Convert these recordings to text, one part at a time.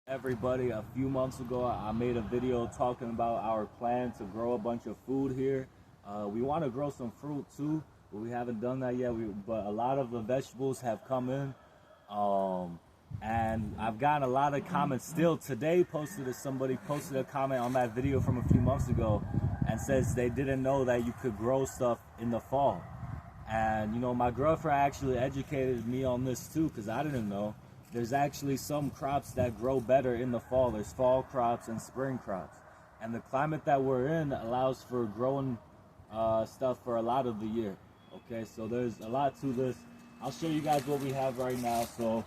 Everybody, a few months ago I made a video talking about our plan to grow a bunch of food here. We want to grow some fruit too, but we haven't done that yet. But a lot of the vegetables have come in, and I've gotten a lot of comments still today. Somebody posted a comment on that video from a few months ago and says they didn't know that you could grow stuff in the fall. And you know, my girlfriend actually educated me on this too, because I didn't know. There's actually some crops that grow better in the fall. There's fall crops and spring crops. And the climate that we're in allows for growing stuff for a lot of the year. Okay, so there's a lot to this. I'll show you guys what we have right now. So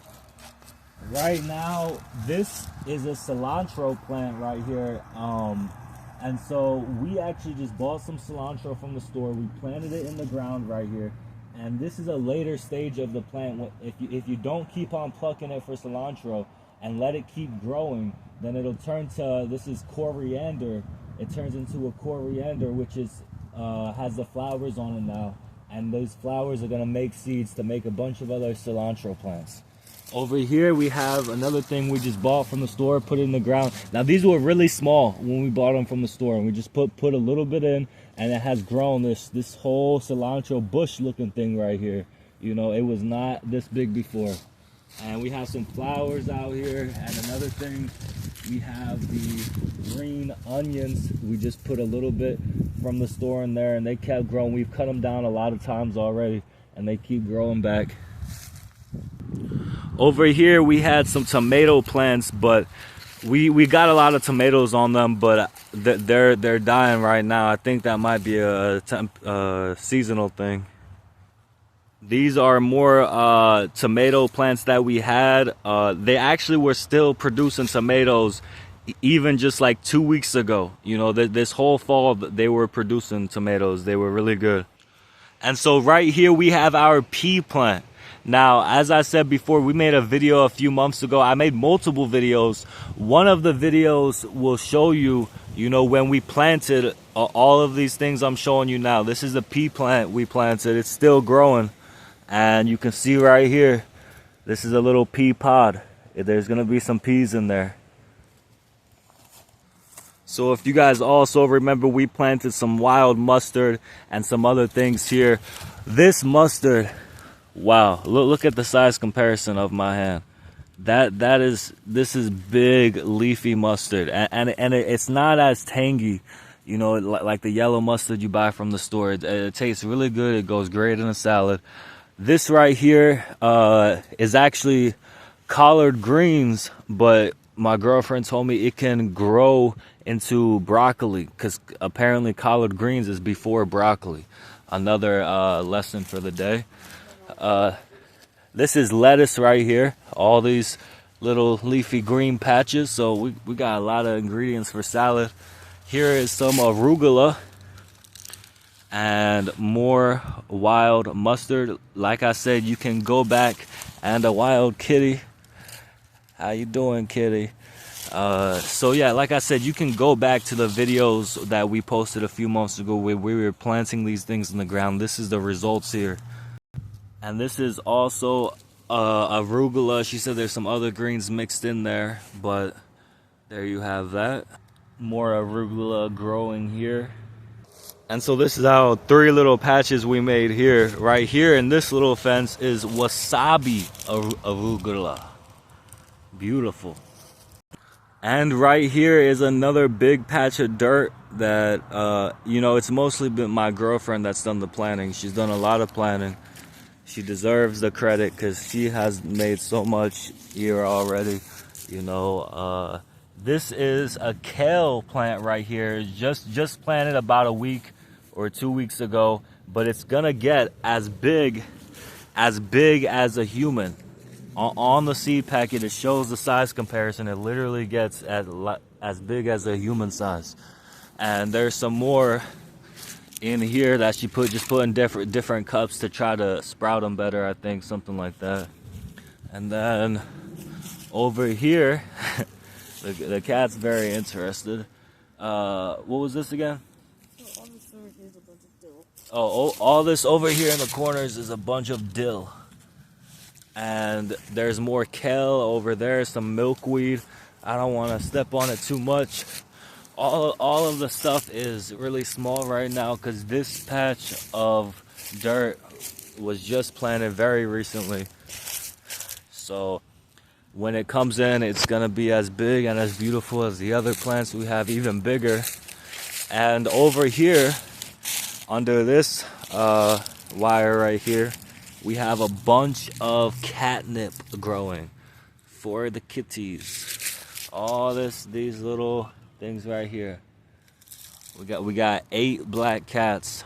right now, this is a cilantro plant right here. And so we actually just bought some cilantro from the store. We planted it in the ground right here. And this is a later stage of the plant. If you don't keep on plucking it for cilantro and let it keep growing, then it'll turn to, this is coriander. It turns into a coriander, which is has the flowers on it now. And those flowers are gonna make seeds to make a bunch of other cilantro plants. Over here we have another thing we just bought from the store, put it in the ground. Now these were really small when we bought them from the store, and we just put a little bit in, and it has grown this whole cilantro bush looking thing right here. You know, it was not this big before. And we have some flowers out here, and another thing, we have the green onions. We just put a little bit from the store in there, and they kept growing. We've cut them down a lot of times already, and they keep growing back. Over here we had some tomato plants, but we got a lot of tomatoes on them, but they're dying right now. I think that might be a seasonal thing. These are more tomato plants that we had. They actually were still producing tomatoes even just like 2 weeks ago. You know, this whole fall they were producing tomatoes. They were really good. And so right here we have our pea plant. Now, as I said before, we made a video a few months ago. I made multiple videos. One of the videos will show you, you know, when we planted all of these things I'm showing you now. This is the pea plant we planted. It's still growing. And you can see right here, this is a little pea pod. There's going to be some peas in there. So if you guys also remember, we planted some wild mustard and some other things here. This mustard, wow, look at the size comparison of my hand. This is big leafy mustard, and it's not as tangy, you know, like the yellow mustard you buy from the store. It tastes really good. It goes great in a salad. This right here is actually collard greens, but my girlfriend told me it can grow into broccoli, because apparently collard greens is before broccoli. Another lesson for the day. This is lettuce right here. All these little leafy green patches. So we got a lot of ingredients for salad. Here is some arugula and more wild mustard. Like I said, you can go back, and a wild kitty. How you doing, kitty? So yeah, like I said, you can go back to the videos that we posted a few months ago where we were planting these things in the ground. This is the results here. And this is also arugula. She said there's some other greens mixed in there, but there you have that. More arugula growing here. And so this is our 3 little patches we made here. Right here in this little fence is wasabi arugula. Beautiful. And right here is another big patch of dirt that, you know, it's mostly been my girlfriend that's done the planting. She's done a lot of planting. She deserves the credit because she has made so much here already, you know. This is a kale plant right here, just planted about a week or 2 weeks ago, but it's gonna get as big as a human. On the seed packet, it shows the size comparison. It literally gets as big as a human size. And there's some more in here that she just put in different cups to try to sprout them better, I think, something like that. And then over here, the cat's very interested. What was this again? Oh, all this over here in the corners is a bunch of dill. And there's more kale over there, some milkweed. I don't want to step on it too much. All of the stuff is really small right now because this patch of dirt was just planted very recently. So when it comes in, it's gonna be as big and as beautiful as the other plants we have, even bigger. And over here, under this wire right here, we have a bunch of catnip growing for the kitties. All these little things right here. We got 8 black cats,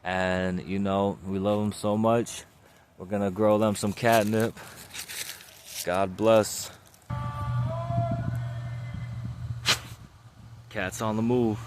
and you know we love them so much. We're gonna grow them some catnip. God bless. Cats on the move.